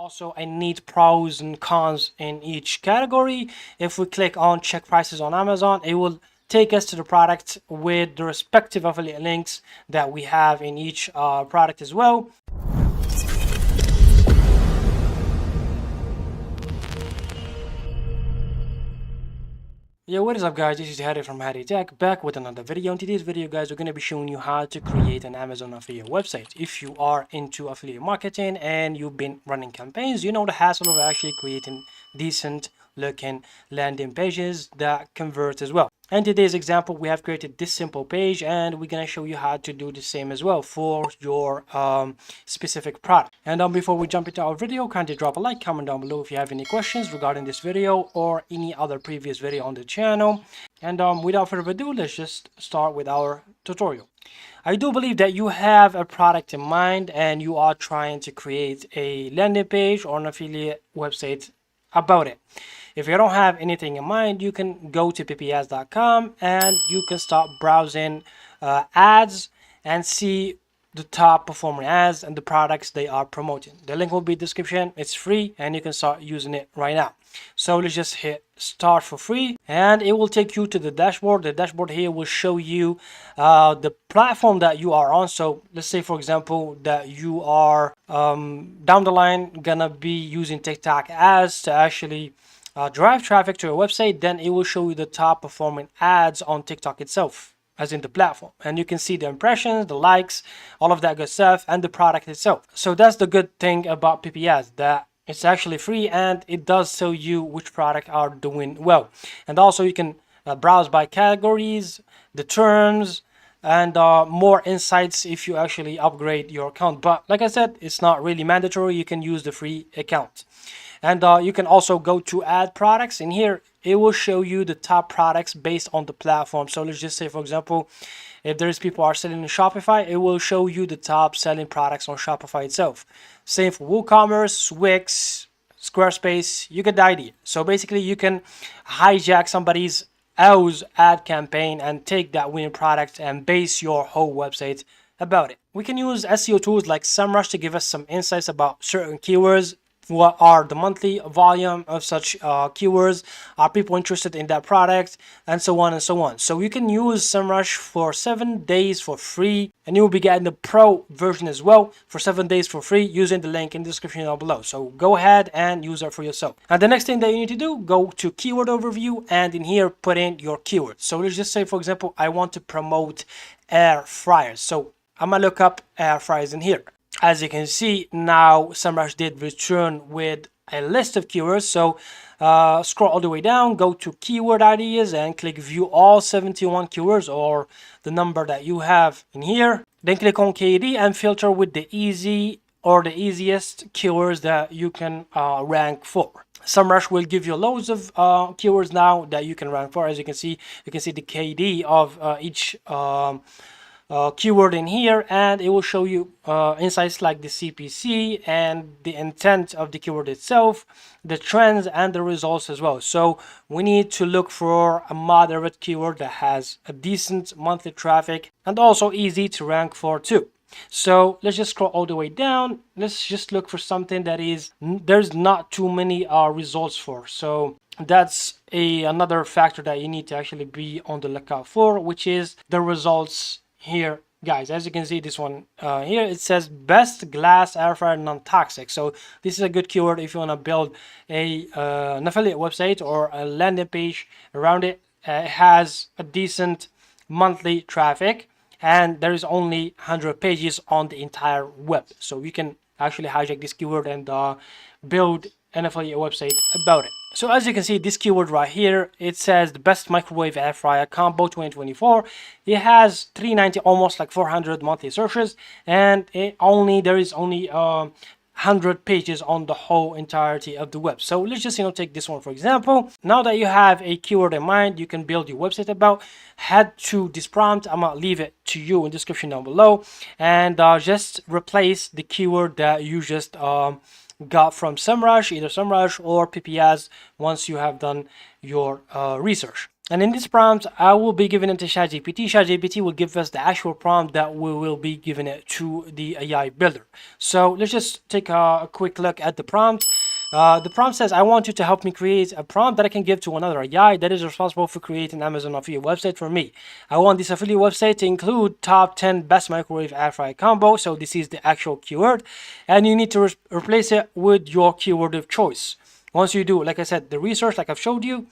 also a neat pros and cons in each category. If we click on check prices on Amazon, it will take us to the product with the respective affiliate links that we have in each product as well. Yo, what is up guys, this is Hadi from HadiTech, back with another video. In today's video guys, we're going to be showing you how to create an Amazon affiliate website. If you are into affiliate marketing and you've been running campaigns, you know the hassle of actually creating decent looking landing pages that convert as well. In today's example, we have created this simple page and we're going to show you how to do the same as well for your specific product. And before we jump into our video, kindly drop a like, comment down below if you have any questions regarding this video or any other previous video on the channel. And without further ado, let's just start with our tutorial. I do believe that you have a product in mind and you are trying to create a landing page or an affiliate website about it. If you don't have anything in mind, you can go to ppads.com and you can start browsing ads and see the top performing ads and the products they are promoting. The link will be in the description. It's free and you can start using it right now. So let's just hit start for free and it will take you to the dashboard. The dashboard here will show you the platform that you are on. So let's say for example that you are down the line gonna be using TikTok ads to actually drive traffic to a website. Then it will show you the top performing ads on TikTok itself, as in the platform, and you can see the impressions, the likes, all of that good stuff, and the product itself. So that's the good thing about PPS, that it's actually free and it does tell you which product are doing well. And also you can browse by categories, the terms, and more insights if you actually upgrade your account. But like I said, it's not really mandatory. You can use the free account. And you can also go to add products. In here it will show you the top products based on the platform. So let's just say for example, if there's people are selling in Shopify, it will show you the top selling products on Shopify itself. Same for WooCommerce, Wix, Squarespace. You get the idea. So basically you can hijack somebody's else ad campaign and take that winning product and base your whole website about it. We can use SEO tools like SEMrush to give us some insights about certain keywords. What are the monthly volume of such keywords? Are people interested in that product? And so on and so on. So you can use SEMrush for 7 days for free, and you will be getting the pro version as well for 7 days for free using the link in the description down below. So go ahead and use that for yourself. And the next thing that you need to do, go to keyword overview and in here put in your keywords. So let's just say for example, I want to promote air fryers. So I'm gonna look up air fryers in here. As you can see now, SEMrush did return with a list of keywords. So scroll all the way down, go to keyword ideas and click view all 71 keywords or the number that you have in here. Then click on KD and filter with the easy or the easiest keywords that you can rank for. SEMrush will give you loads of keywords now that you can rank for. As you can see the KD of each keyword in here, and it will show you insights like the CPC and the intent of the keyword itself, the trends and the results as well. So we need to look for a moderate keyword that has a decent monthly traffic and also easy to rank for too. So let's just scroll all the way down. Let's just look for something that is there's not too many results for. So that's another factor that you need to actually be on the lookout for, which is the results here, guys. As you can see, this one here, it says best glass air fryer non-toxic. So this is a good keyword if you want to build an affiliate website or a landing page around it. It has a decent monthly traffic and there is only 100 pages on the entire web. So you can actually hijack this keyword and build an affiliate website about it. So as you can see, this keyword right here, it says the best microwave air fryer combo 2024. It has 390, almost like 400 monthly searches, and there is only 100 pages on the whole entirety of the web. So let's just take this one for example. Now that you have a keyword in mind, you can build your website about. Head to this prompt. I'm gonna leave it to you in the description down below, and just replace the keyword that you just got from SEMrush, either SEMrush or PPS once you have done your research. And in this prompt, I will be giving it to ChatGPT. ChatGPT will give us the actual prompt that we will be giving it to the AI builder. So let's just take a quick look at the prompt. The prompt says, I want you to help me create a prompt that I can give to another AI that is responsible for creating Amazon affiliate website for me. I want this affiliate website to include top 10 best microwave air fryer combo. So this is the actual keyword, and you need to replace it with your keyword of choice. Once you do, like I said, the research, like I've showed you,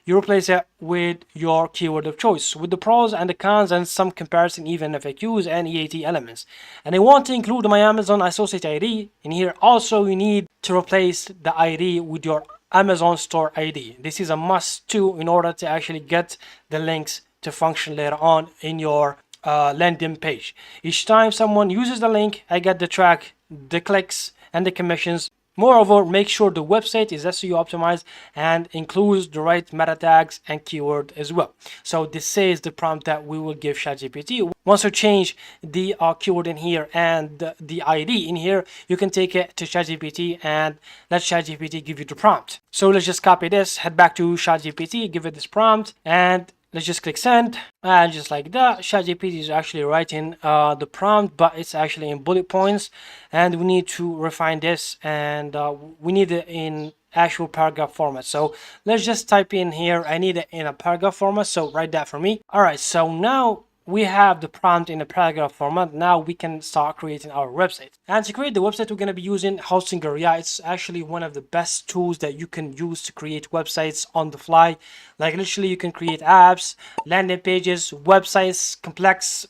you replace it with your keyword of choice with the pros and the cons and some comparison, even FAQs and EAT elements. And I want to include my Amazon associate ID in here. Also, you need to replace the ID with your Amazon store ID. This is a must too in order to actually get the links to function later on in your landing page. Each time someone uses the link, I get the track, the clicks, and the commissions. Moreover, make sure the website is SEO optimized and includes the right meta tags and keyword as well. So this is the prompt that we will give ChatGPT. Once you change the keyword in here and the ID in here, you can take it to ChatGPT and let ChatGPT give you the prompt. So let's just copy this, head back to ChatGPT, give it this prompt, and let's just click send, and just like that, ChatGPT is actually writing the prompt, but it's actually in bullet points, and we need to refine this, and we need it in actual paragraph format. So let's just type in here, I need it in a paragraph format, so write that for me. All right, so now we have the prompt in a paragraph format. Now we can start creating our website. And to create the website, we're going to be using Hostinger. Yeah, it's actually one of the best tools that you can use to create websites on the fly. Like literally you can create apps, landing pages, websites, complex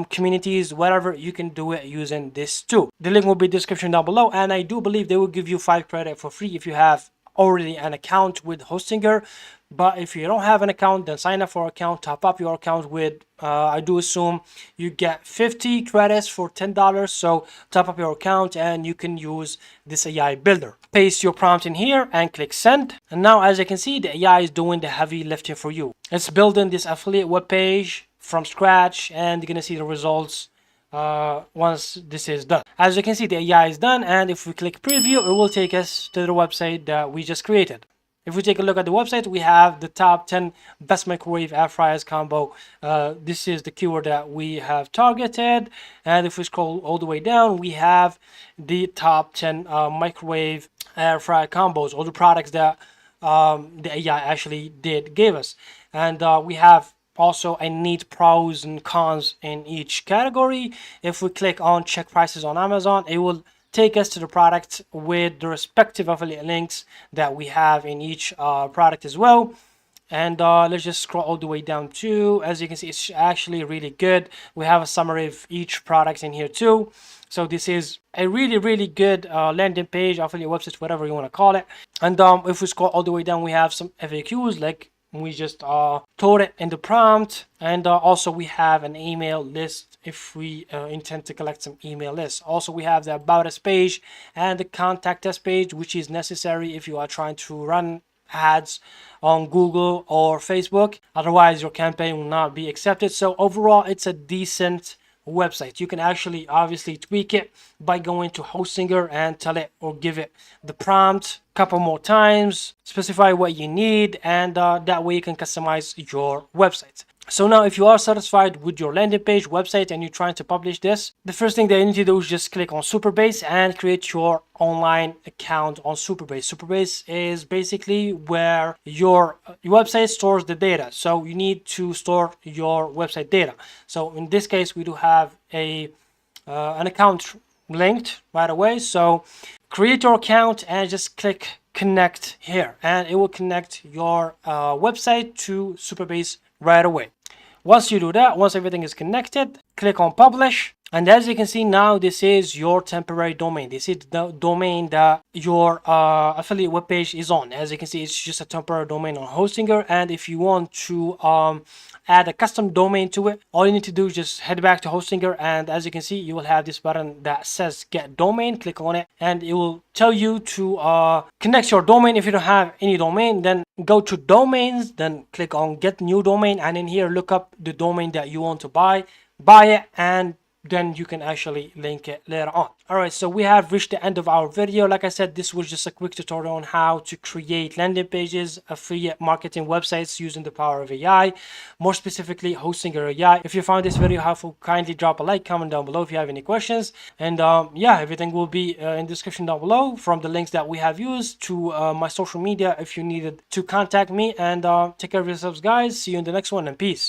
communities, whatever. You can do it using this tool. The link will be in the description down below, and I do believe they will give you 5 credit for free if you have already an account with Hostinger. But if you don't have an account, then sign up for an account, top up your account with I do assume you get 50 credits for $10. So top up your account and you can use this AI builder. Paste your prompt in here and click send. And now, as you can see, the AI is doing the heavy lifting for you. It's building this affiliate web page from scratch, and you're gonna see the results once this is done. As you can see, the AI is done, and if we click preview, it will take us to the website that we just created. If we take a look at the website, we have the top 10 best microwave air fryers combo. This is the keyword that we have targeted. And if we scroll all the way down, we have the top 10 microwave air fryer combos, all the products that the AI actually gave us. And we have also, I need pros and cons in each category. If we click on check prices on Amazon, it will take us to the product with the respective affiliate links that we have in each product as well. And let's just scroll all the way down too. As you can see, it's actually really good. We have a summary of each product in here too. So this is a really good landing page, affiliate website, whatever you want to call it. And if we scroll all the way down, we have some FAQs like we just told it in the prompt, and also we have an email list if we intend to collect some email lists. Also, we have the about us page and the contact us page, which is necessary if you are trying to run ads on Google or Facebook. Otherwise, your campaign will not be accepted. So overall, it's a decent website. You can actually obviously tweak it by going to Hostinger and tell it or give it the prompt a couple more times, specify what you need, and that way you can customize your website. So now if you are satisfied with your landing page, website, and you're trying to publish this, the first thing that you need to do is just click on Superbase and create your online account on Superbase. Superbase is basically where your website stores the data. So you need to store your website data. So in this case, we do have an account linked right away. So create your account and just click connect here, and it will connect your website to Superbase right away. Once you do that, once everything is connected, click on publish. And as you can see now, this is your temporary domain. This is the domain that your affiliate webpage is on. As you can see, it's just a temporary domain on Hostinger. And if you want to add a custom domain to it, all you need to do is just head back to Hostinger, and as you can see, you will have this button that says get domain. Click on it and it will tell you to connect your domain. If you don't have any domain, then go to domains, then click on get new domain, and in here look up the domain that you want to buy it, and then you can actually link it later on. All right, so we have reached the end of our video. Like I said, this was just a quick tutorial on how to create landing pages, affiliate marketing websites using the power of AI, more specifically hosting your AI. If you found this video helpful, kindly drop a like, comment down below if you have any questions, and yeah, everything will be in the description down below, from the links that we have used to my social media if you needed to contact me. And take care of yourselves, guys. See you in the next one, and peace.